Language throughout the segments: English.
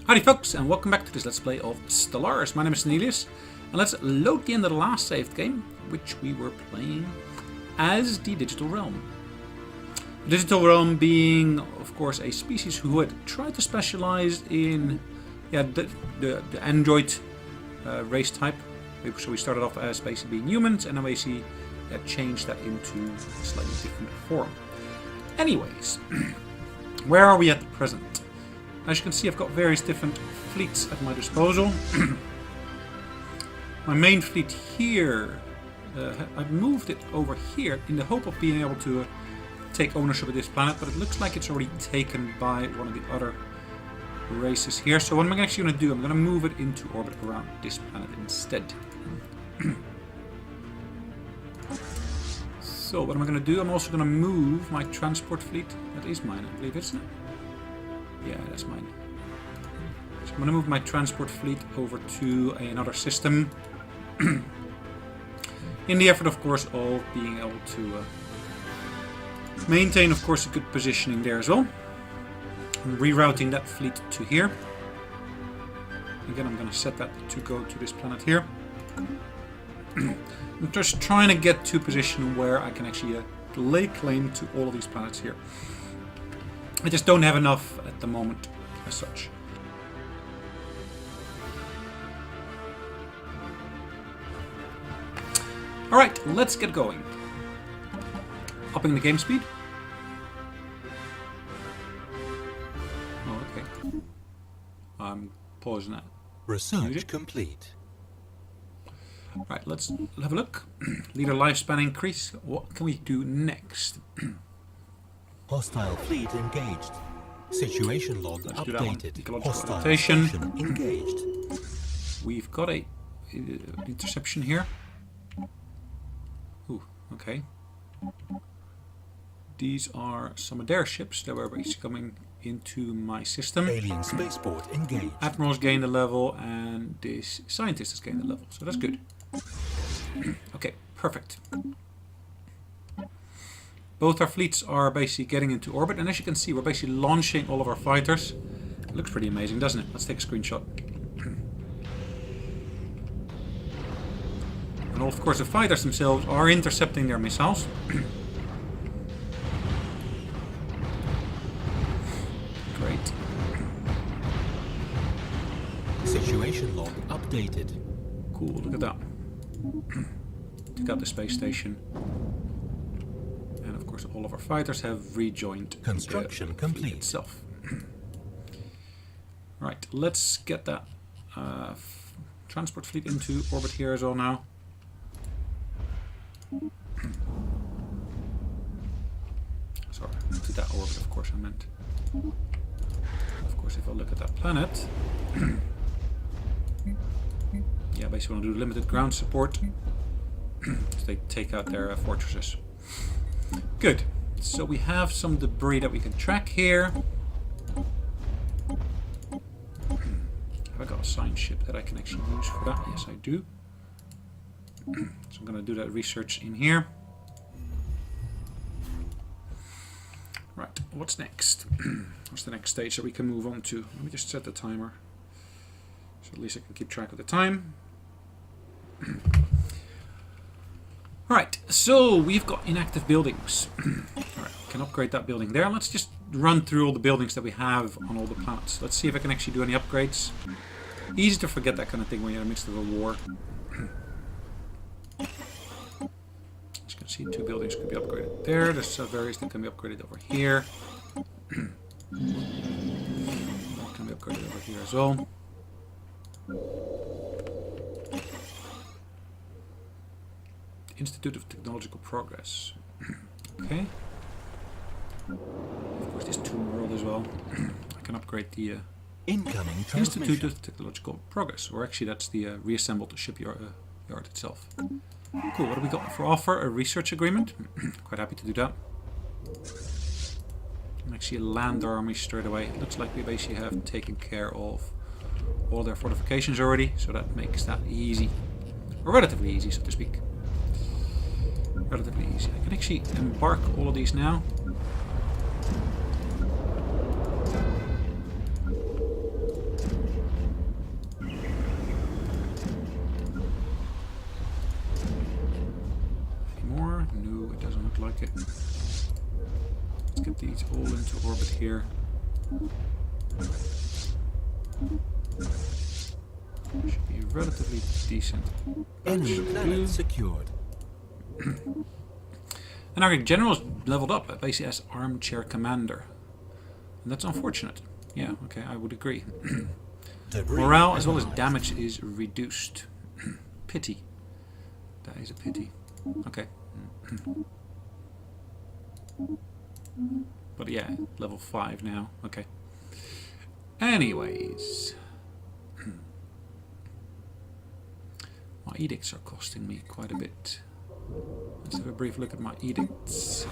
Howdy folks, and welcome back to this Let's Play of Stellaris. My name is Sonelias, and let's load the end of the last saved game, which we were playing as the Digital Realm. The Digital Realm being, of course, a species who had tried to specialize in the android race type. So we started off as basically being humans, and then we changed that into a slightly different form. Anyways, where are we at the present? As you can see, I've got various different fleets at my disposal. My main fleet here, I've moved it over here in the hope of being able to take ownership of this planet, but it looks like it's already taken by one of the other races here. So what I'm actually going to do, I'm going to move it into orbit around this planet instead. So what am I going to do? I'm also going to move my transport fleet. That is mine, I believe, isn't it? Yeah, that's mine. So I'm going to move my transport fleet over to another system. In the effort, of course, of being able to maintain, of course, a good positioning there as well. I'm rerouting that fleet to here. Again, I'm going to set that to go to this planet here. I'm just trying to get to a position where I can actually lay claim to all of these planets here. I just don't have enough at the moment, as such. Alright, let's get going. Upping the game speed. Oh, okay. I'm pausing that. Research complete. Right, let's have a look. Leader lifespan increase. What can we do next? Hostile fleet engaged. Situation log updated. Hostile rotation. station engaged. We've got a interception here. Ooh, okay. These are some of their ships that were basically coming into my system. Alien spaceport engaged. Admirals gained a level, and this scientist has gained a level, so that's good. Okay, perfect. Both our fleets are basically getting into orbit, and as you can see, we're basically launching all of our fighters. It looks pretty amazing, doesn't it? Let's take a screenshot. And of course, the fighters themselves are intercepting their missiles. Great. Situation log updated. Cool, look at that. Took out the space station. And of course, all of our fighters have rejoined Construction complete itself. Right, let's get that transport fleet into orbit here as well now. Sorry, to that orbit, of course, I meant. Of course, if I look at that planet, yeah, basically want to do limited ground support. So they take out their fortresses. Good. So we have some debris that we can track here. Have I got a science ship that I can actually use for that? Yes, I do. So I'm going to do that research in here. Right, what's next? What's the next stage that we can move on to? Let me just set the timer. So at least I can keep track of the time. Alright, so we've got inactive buildings. Alright, can upgrade that building there. Let's just run through all the buildings that we have on all the planets. Let's see if I can actually do any upgrades. Easy to forget that kind of thing when you're in the midst of a war. As you can see, 2 buildings could be upgraded there. There's various that can be upgraded over here. More can be upgraded over here as well. Institute of Technological Progress. Okay. Of course, there's 2 more as well. I can upgrade the incoming Institute of Technological Progress, or actually that's the reassembled shipyard yard itself. Cool. What do we got for offer? A research agreement. Quite happy to do that. And actually land our army straight away. Looks like we basically have taken care of all their fortifications already, so that makes that easy, or relatively easy, so to speak. Relatively easy. I can actually embark all of these now. get these all into orbit here. Should be relatively decent. Enemy planet secured. And our general's leveled up basically as armchair commander. And that's unfortunate. Yeah, okay, I would agree. Morale as well as damage is reduced. Pity. That is a pity. Okay. But yeah, level 5 now. Okay. Anyways. My edicts are costing me quite a bit. Let's have a brief look at my edicts.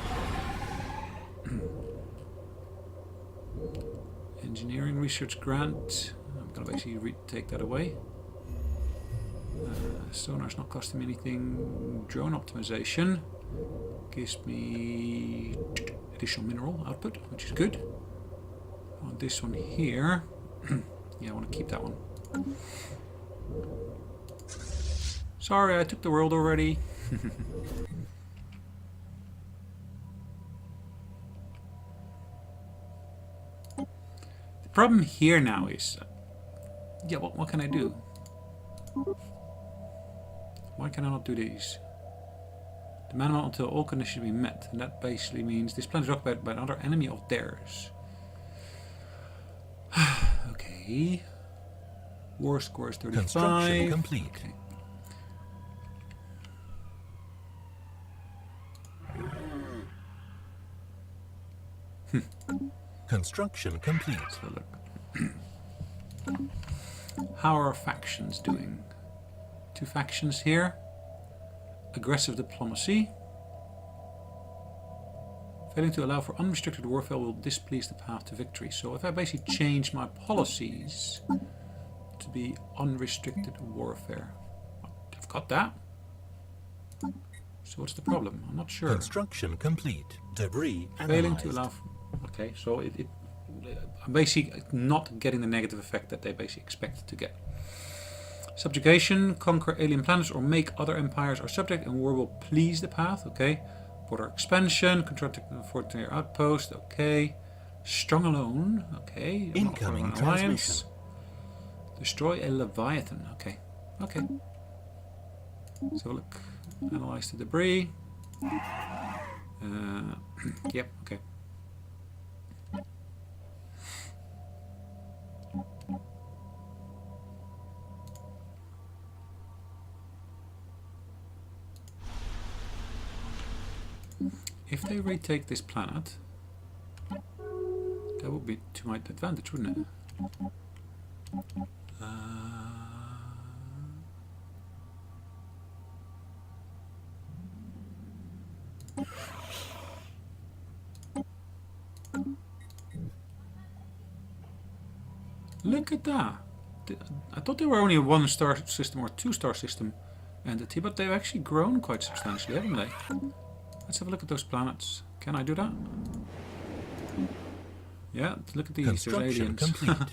Engineering research grant. I'm going to basically take that away. Sonar's not costing me anything. Drone optimization gives me additional mineral output, which is good. I want this one here. Yeah, I want to keep that one. Sorry, I took the world already. The problem here now is, yeah, what can I do? Why can I not do these? Demand not until all conditions be met, and that basically means this planet is occupied by another enemy of theirs. Okay. War score is 35. Construction complete. Okay. Construction complete. So look. How are our factions doing? 2 factions here. Aggressive diplomacy. Failing to allow for unrestricted warfare will displease the path to victory. So if I basically change my policies to be unrestricted warfare. I've got that. So what's the problem? I'm not sure. Construction complete. Debris Failing to analyzed. allow... Okay, so I'm basically not getting the negative effect that they basically expected to get. Subjugation, conquer alien planets or make other empires our subject and war will please the path, okay. Border expansion, contract for their outpost, okay. Strong alone, okay. Incoming alliance. Destroy a Leviathan, okay. Okay. So look, analyze the debris. Yep, okay. If they retake this planet, that would be to my advantage, wouldn't it? Look at that. I thought they were only a 1-star system or 2-star system entity, but they've actually grown quite substantially, haven't they? Let's have a look at those planets. Can I do that? Yeah, look at these. There's aliens. Complete. Have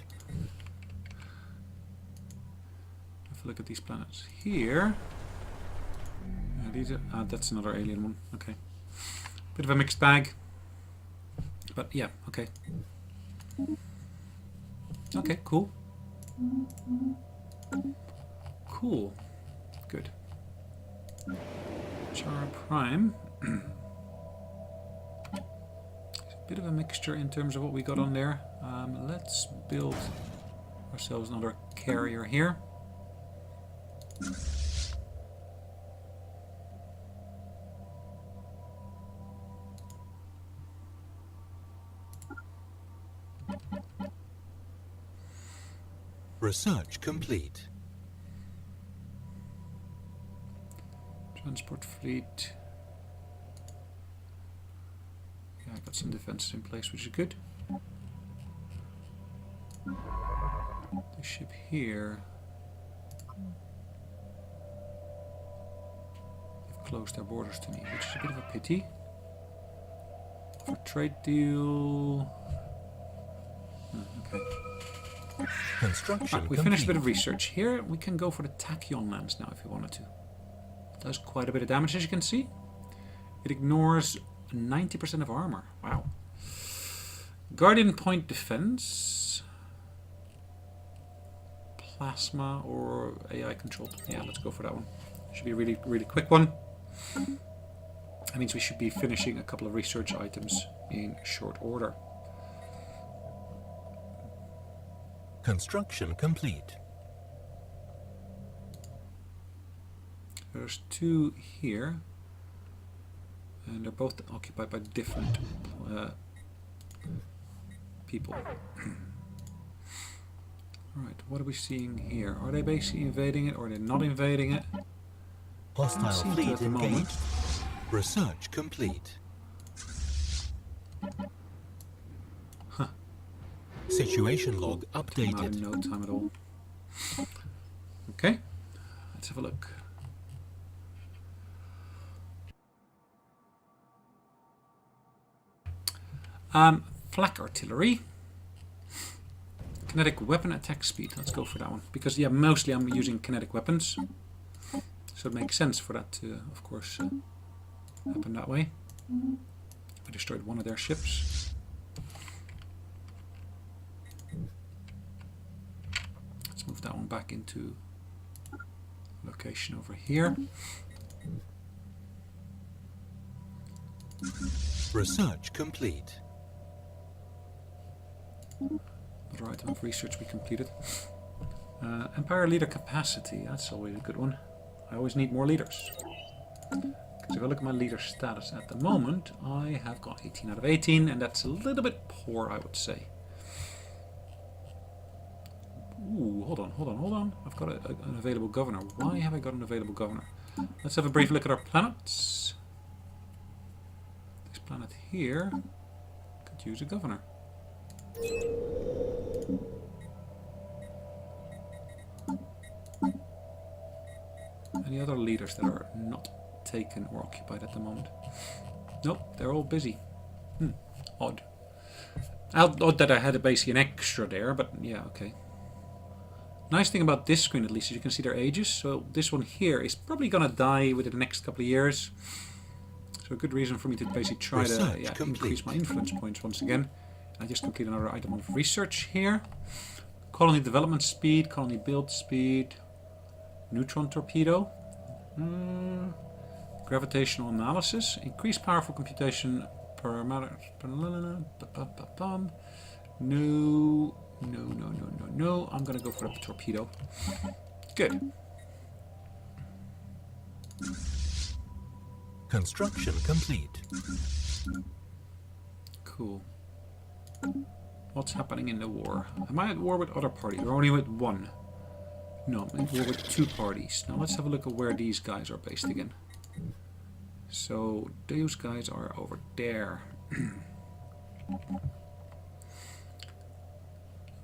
a look at these planets. Here. These are, that's another alien one. Okay. Bit of a mixed bag. But yeah, okay. Okay, cool. Cool. Good. Char Prime. It's a bit of a mixture in terms of what we got on there. Let's build ourselves another carrier here. Research complete. Transport fleet. Yeah, I got some defenses in place, which is good. The ship here. They've closed their borders to me, which is a bit of a pity. For trade deal. Okay. Construction We finished a bit of research here. We can go for the tachyon lens now if we wanted to. Does quite a bit of damage, as you can see. It ignores 90% of armor. Wow. Guardian point defense. Plasma or AI controlled. Yeah, let's go for that one. Should be a really, really quick one. That means we should be finishing a couple of research items in short order. Construction complete. There's 2 here. And they're both occupied by different people. Alright, what are we seeing here? Are they basically invading it or are they not invading it? Hostile Seem to fleet at the moment. engaged. Research complete. Huh. Situation log Not updated. in no time at all. Okay, let's have a look. Flak artillery. Kinetic weapon attack speed. Let's go for that one. Because, yeah, mostly I'm using kinetic weapons. So it makes sense for that to, of course, happen that way. I destroyed one of their ships. Let's move that one back into location over here. Research complete. Another item of research we completed. Empire leader capacity. That's always a good one. I always need more leaders. Because if I look at my leader status at the moment, I have got 18 out of 18, and that's a little bit poor, I would say. Ooh, hold on. I've got an available governor. Why have I got an available governor? Let's have a brief look at our planets. This planet here could use a governor. Any other leaders that are not taken or occupied at the moment? Nope, they're all busy. Odd. Odd that I had basically an extra there, but yeah, okay. Nice thing about this screen, at least, is you can see their ages. So this one here is probably gonna die within the next couple of years. So a good reason for me to basically try to increase my influence points once again. I just complete another item of research here. Colony development speed, colony build speed, neutron torpedo, gravitational analysis, increased powerful computation per matter. No. I'm gonna go for a torpedo. Good. Construction complete. Cool. What's happening in the war? Am I at war with other parties or only with one? No, I'm at war with 2 parties. Now let's have a look at where these guys are based again. So those guys are over there.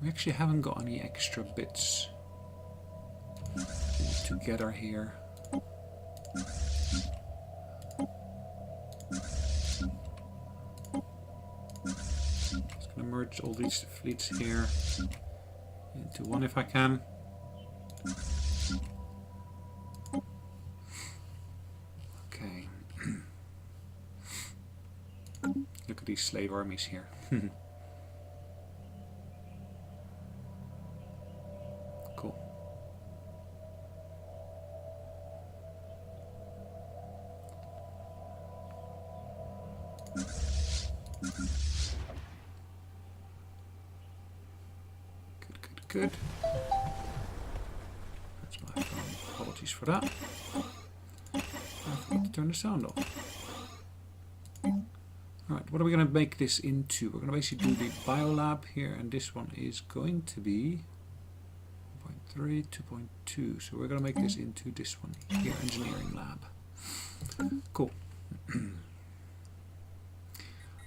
We actually haven't got any extra bits together here. Just gonna merge all these fleets here into one if I can. Okay. Look at these slave armies here. Cool. Good. That's my phone. Apologies for that. I forgot to turn the sound off. Alright, what are we going to make this into? We're going to basically do the biolab here, and this one is going to be 2.3, 2.2. So we're going to make this into this one here, engineering lab. Cool. I'm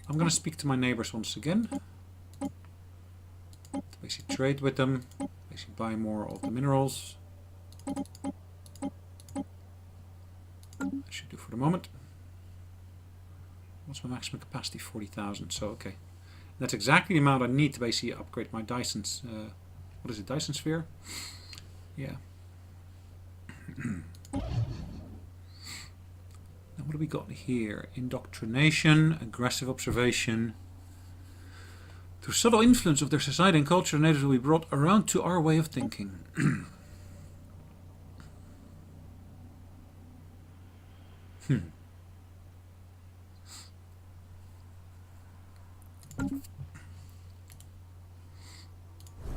going to speak to my neighbors once again. To basically trade with them, basically buy more of the minerals. That should do for the moment. What's my maximum capacity? 40,000. So okay, that's exactly the amount I need to basically upgrade my Dyson. What is it? Dyson sphere? Yeah. Now what do we got here? Indoctrination, aggressive observation. Through subtle influence of their society and culture, natives will be brought around to our way of thinking.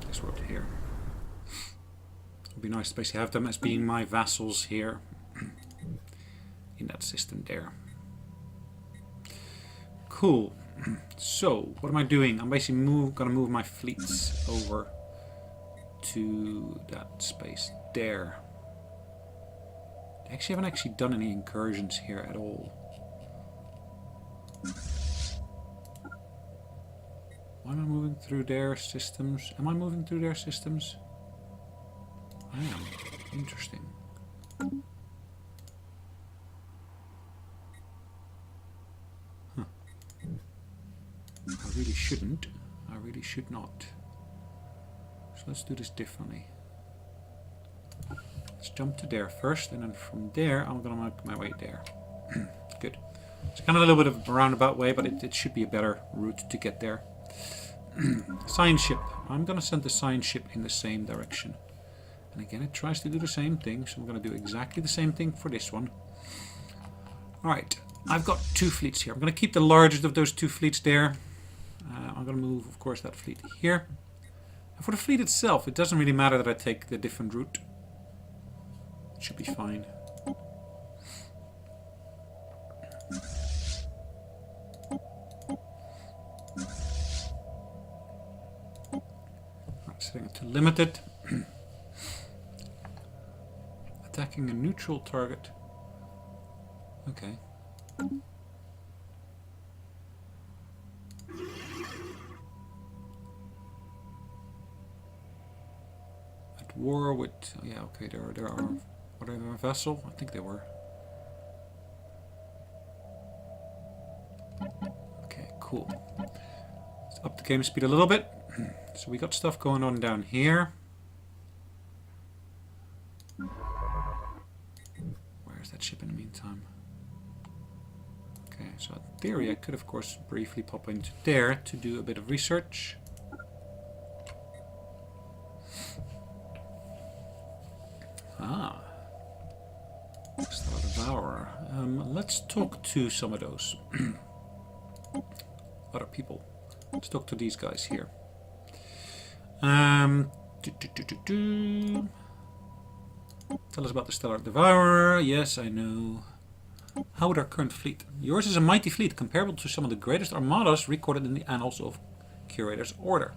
This world here. It'd be nice to basically have them as being my vassals here. In that system there. Cool. So, what am I doing? I'm basically gonna move my fleets over to that space there. I actually haven't actually done any incursions here at all. Why am I moving through their systems? Am I moving through their systems? I am. Interesting. Huh. I really shouldn't. I really should not. So let's do this differently. Let's jump to there first, and then from there I'm gonna make my way there. Good. It's kind of a little bit of a roundabout way, but it should be a better route to get there. Science ship. I'm gonna send the science ship in the same direction. And again, it tries to do the same thing, so I'm gonna do exactly the same thing for this one. Alright, I've got 2 fleets here. I'm gonna keep the largest of those 2 fleets there. I'm gonna move, of course, that fleet here. And for the fleet itself, it doesn't really matter that I take the different route. It should be fine. Right, setting it to limited. Attacking a neutral target. Okay. At war with... yeah, okay, there are... Were they a vessel? I think they were. Okay, cool. Let's up the game speed a little bit. So we got stuff going on down here. Where's that ship in the meantime? Okay, so in theory I could of course briefly pop into there to do a bit of research. Ah. Star Devourer. Let's talk to some of those other people. Let's talk to these guys here. Tell us about the Stellar Devourer. Yes, I know. How would our current fleet? Yours is a mighty fleet, comparable to some of the greatest armadas recorded in the annals of Curator's Order.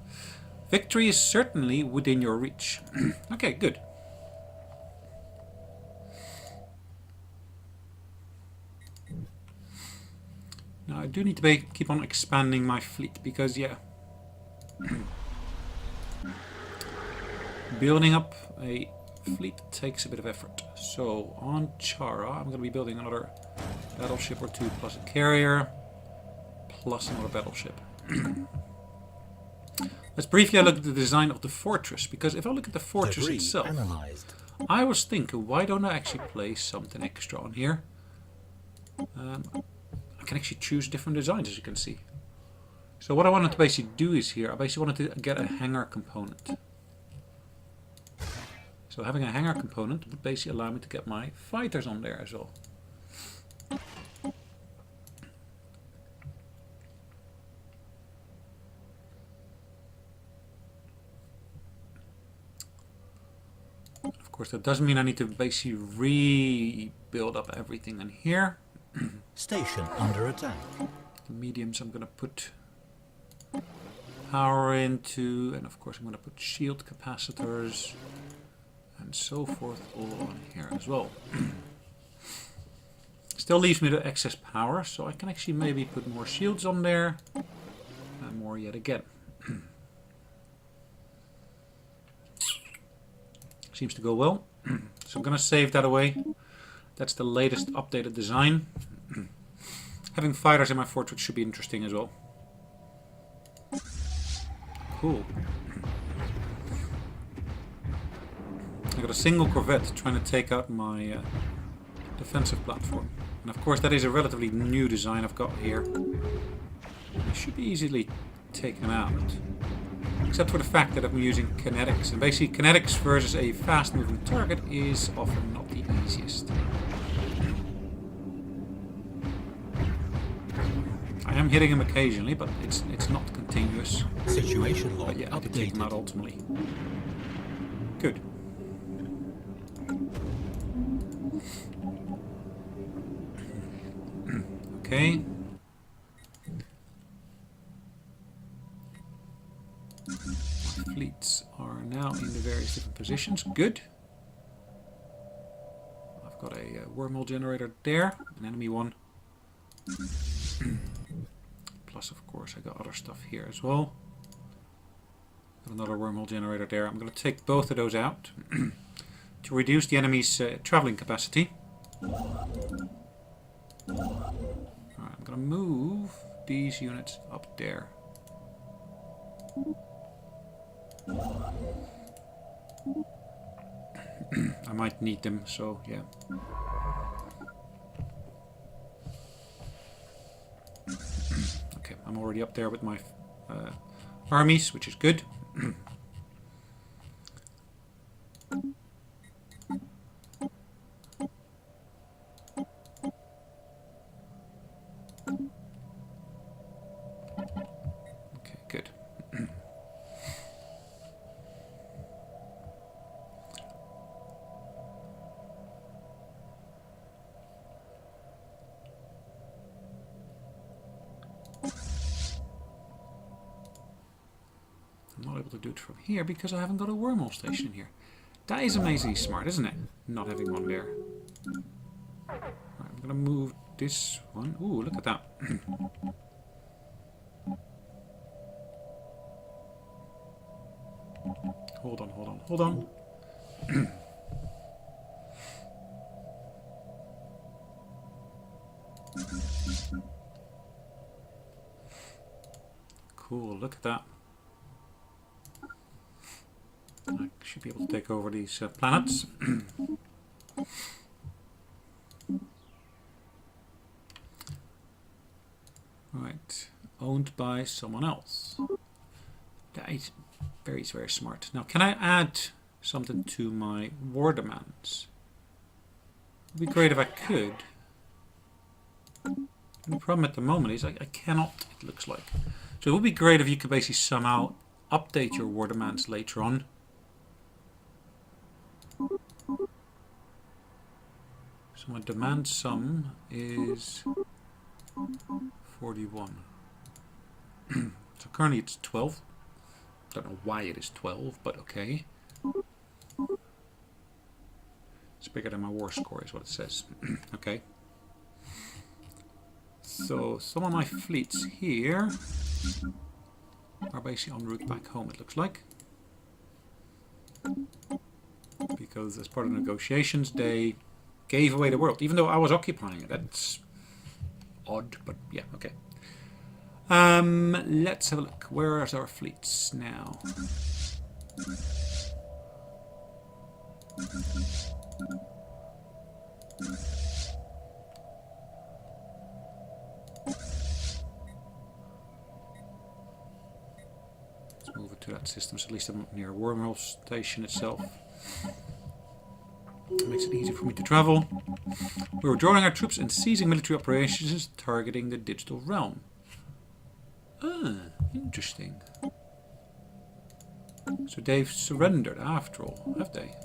Victory is certainly within your reach. Okay, good. Now I do need to keep on expanding my fleet because, yeah, building up a fleet takes a bit of effort. So on Chara, I'm going to be building another battleship or 2 plus a carrier plus another battleship. Let's briefly look at the design of the fortress, because if I look at the fortress itself, I was thinking, why don't I actually place something extra on here? I can actually choose different designs, as you can see. So what I wanted to basically do is here, I basically wanted to get a hangar component. So having a hangar component would basically allow me to get my fighters on there as well. Of course, that doesn't mean I need to basically rebuild up everything in here. Station under attack. The mediums I'm going to put power into, and of course I'm going to put shield capacitors and so forth all on here as well. Still leaves me the excess power, so I can actually maybe put more shields on there and more yet again. Seems to go well. So I'm going to save that away. That's the latest updated design. Having fighters in my fortress should be interesting as well. Cool. I got a single corvette trying to take out my defensive platform. And of course that is a relatively new design I've got here. I should be easily take him out. Except for the fact that I'm using kinetics. And basically kinetics versus a fast moving target is often not the easiest. I am hitting him occasionally, but it's not continuous. Situation log But yeah, I did take him out ultimately. Good. Okay. Fleets are now in the various different positions. Good. I've got a wormhole generator there, an enemy one. Plus, of course, I got other stuff here as well. Got another wormhole generator there. I'm going to take both of those out to reduce the enemy's traveling capacity. Alright, I'm going to move these units up there. I might need them, so yeah. Okay, I'm already up there with my armies, which is good. Okay, good. I'm not able to do it from here because I haven't got a wormhole station here. That is amazingly smart, isn't it? Not having one there. Right, I'm going to move this one. Ooh, look at that. Hold on, hold on, hold on. Cool, look at that. I should be able to take over these planets. Right, owned by someone else. That is very, very smart. Now, can I add something to my war demands? It would be great if I could. The problem at the moment is I cannot, it looks like. So it would be great if you could basically somehow update your war demands later on. So my demand sum is 41. So currently it's 12. Don't know why it is 12, but okay. It's bigger than my war score is what it says. Okay. So some of my fleets here are basically en route back home, it looks like. Because as part of the negotiations they gave away the world, even though I was occupying it. That's odd, but yeah, okay. Let's have a look. Where are our fleets now? Let's move it to that system, so at least I'm near a wormhole station itself. It makes it easy for me to travel. We're withdrawing our troops and seizing military operations targeting the digital realm. Ah, interesting. So they've surrendered after all, have they?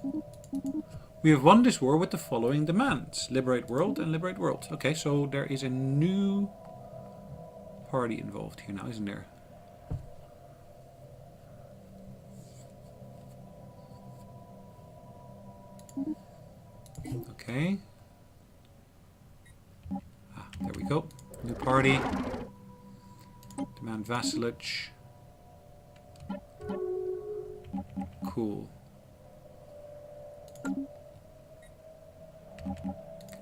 We have won this war with the following demands. Liberate world and liberate world. Okay, so there is a new party involved here now, isn't there? Okay. Ah, there we go. New party. Demand vassalage. Cool. Can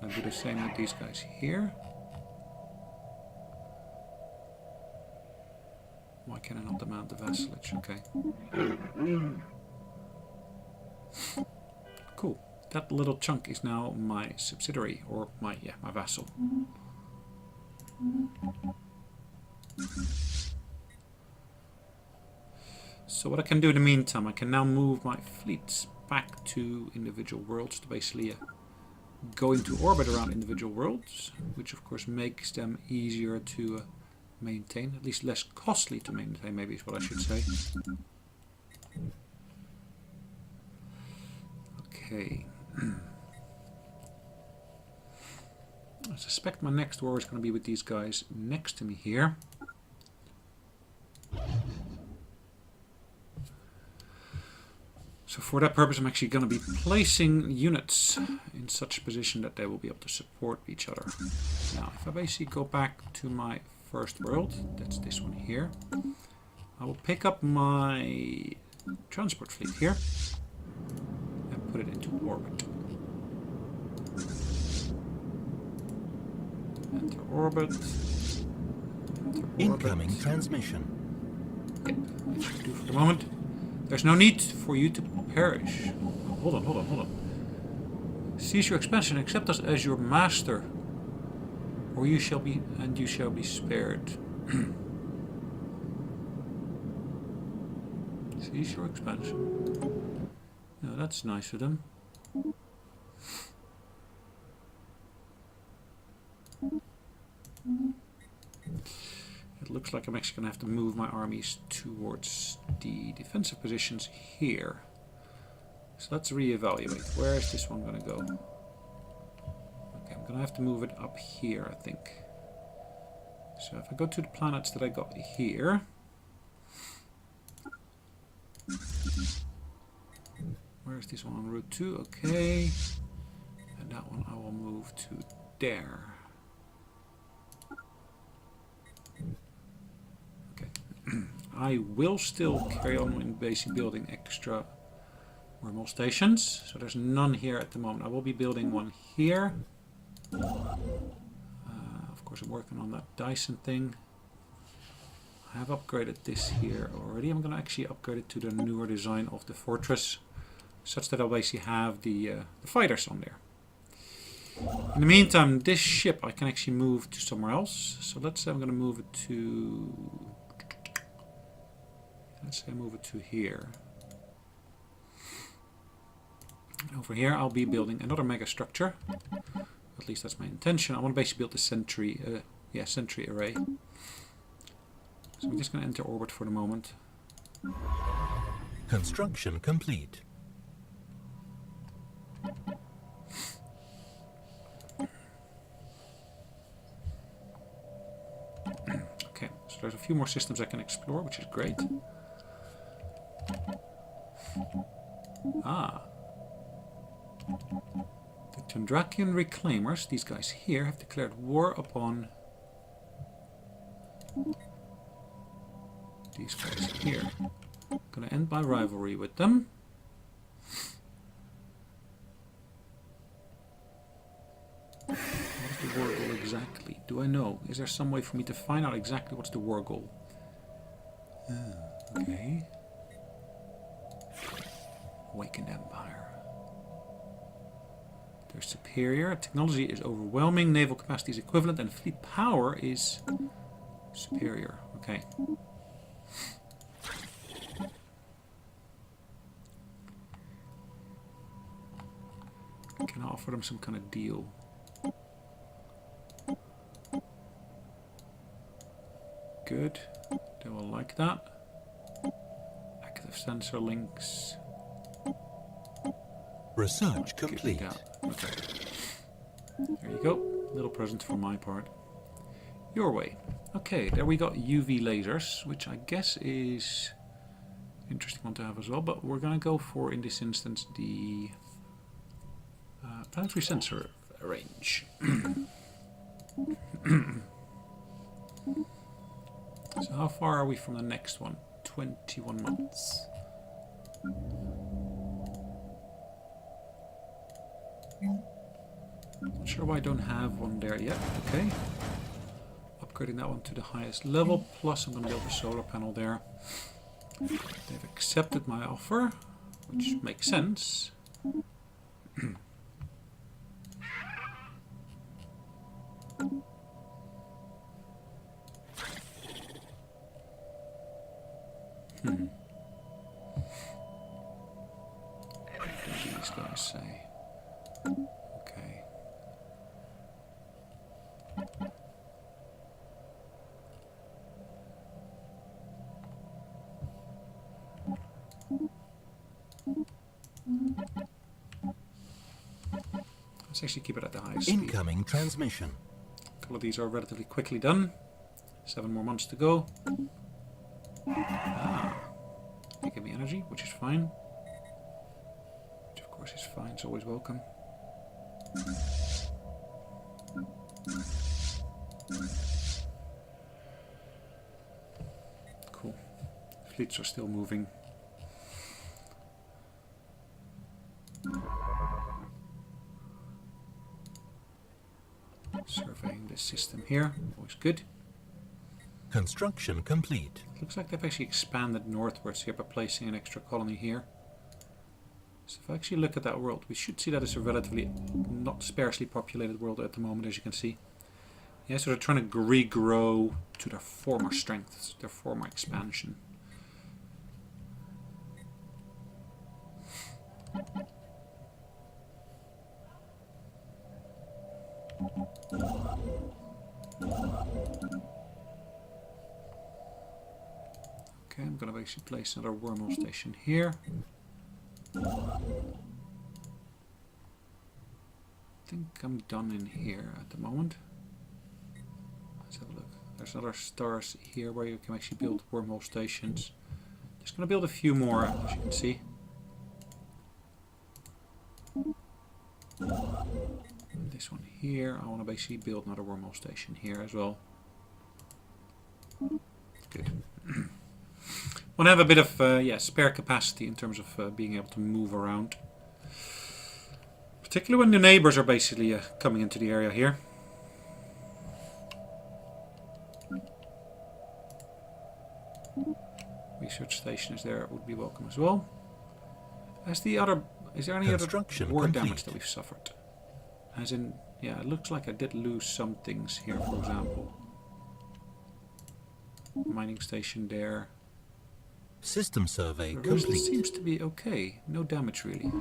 I do the same with these guys here? Why can I not demand the vassalage? Okay. Cool. That little chunk is now my subsidiary, or my vassal. So what I can do in the meantime, I can now move my fleets back to individual worlds to basically go into orbit around individual worlds, which of course makes them easier to maintain, at least less costly to maintain, maybe is what I should say. Okay. I suspect my next war is going to be with these guys next to me here. So for that purpose I'm actually going to be placing units in such a position that they will be able to support each other. Now if I basically go back to my first world, that's this one here, I will pick up my transport fleet here and put it into orbit. Enter orbit. Enter Incoming orbit. transmission. Yep, that should do for the moment. There's no need for you to perish. Oh, hold on. Cease your expansion. Accept us as your master, or you shall be spared. Cease your expansion. No, that's nice of them. It looks like I'm actually going to have to move my armies towards the defensive positions here. So let's reevaluate. Where is this one going to go? Okay, I'm going to have to move it up here, I think. So if I go to the planets that I got here. Where is this one on route 2? Okay. And that one I will move to there. I will still carry on in basic building extra wormhole stations. So there's none here at the moment. I will be building one here. Of course I'm working on that Dyson thing. I have upgraded this here already. I'm going to actually upgrade it to the newer design of the fortress, such that I'll basically have the fighters on there. In the meantime, this ship I can actually move to somewhere else. So let's say I'm going to move it to... Let's say I move it to here. And over here I'll be building another mega structure. At least that's my intention. I want to basically build a sentry array. So I'm just going to enter orbit for the moment. Construction complete. Okay, so there's a few more systems I can explore, which is great. Ah. The Tundrakian Reclaimers, these guys here, have declared war upon these guys here. Gonna end my rivalry with them. What is the war goal exactly? Do I know? Is there some way for me to find out exactly what's the war goal? Okay. Awakened Empire. They're superior. Technology is overwhelming. Naval capacity is equivalent, and fleet power is superior. Okay. Can I offer them some kind of deal? Good. They will like that. Active sensor links. Research complete. Okay. There you go. Little present from my part. Your way. Okay, there we got UV lasers, which I guess is an interesting one to have as well. But we're going to go for, in this instance, the planetary sensor range. So how far are we from the next one? 21 months. Not sure why I don't have one there yet. Okay. Upgrading that one to the highest level. Plus I'm going to build a solar panel there. They've accepted my offer, which makes sense. these guys say? Okay. Let's actually keep it at the highest speed. Incoming transmission. A couple of these are relatively quickly done. 7 more months to go. Ah, they give me energy, which is fine. Which of course is fine, it's always welcome. Cool. Fleets are still moving. Surveying this system here, always good. Construction complete. Looks like they've actually expanded northwards here by placing an extra colony here. So if I actually look at that world, we should see that it's a relatively not sparsely populated world at the moment, as you can see. Yeah, so they're trying to regrow to their former strengths, their former expansion. Okay, I'm going to actually place another wormhole station here. I think I'm done in here at the moment. Let's have a look. There's other stars here where you can actually build wormhole stations. Just going to build a few more, as you can see. And this one here, I want to basically build another wormhole station here as well. Good. Want to have a bit of spare capacity in terms of being able to move around. Particularly when the neighbors are basically coming into the area here. Research station is there, would be welcome as well. Is there any other war damage that we've suffered? As in, yeah, it looks like I did lose some things here, for example. Mining station there. System survey The complete. result seems to be okay. No damage really.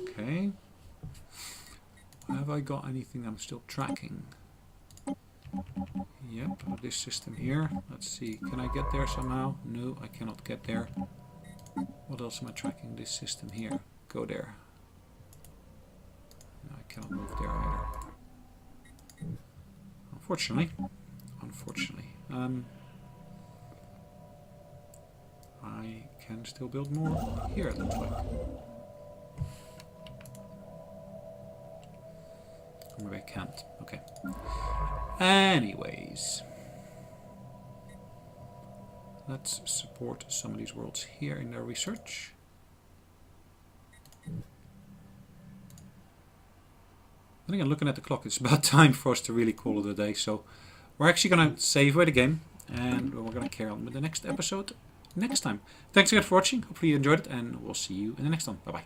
Okay. Have I got anything I'm still tracking? Yep, this system here. Let's see. Can I get there somehow? No, I cannot get there. What else am I tracking? This system here. Go there. No, I cannot move there either. Unfortunately. I can still build more here, it looks like. Or maybe I can't. Okay. Anyways. Let's support some of these worlds here in their research. I think I'm looking at the clock. It's about time for us to really call it a day. So we're actually going to save away the game. And we're going to carry on with the next episode next time. Thanks again for watching. Hopefully you enjoyed it. And we'll see you in the next one. Bye bye.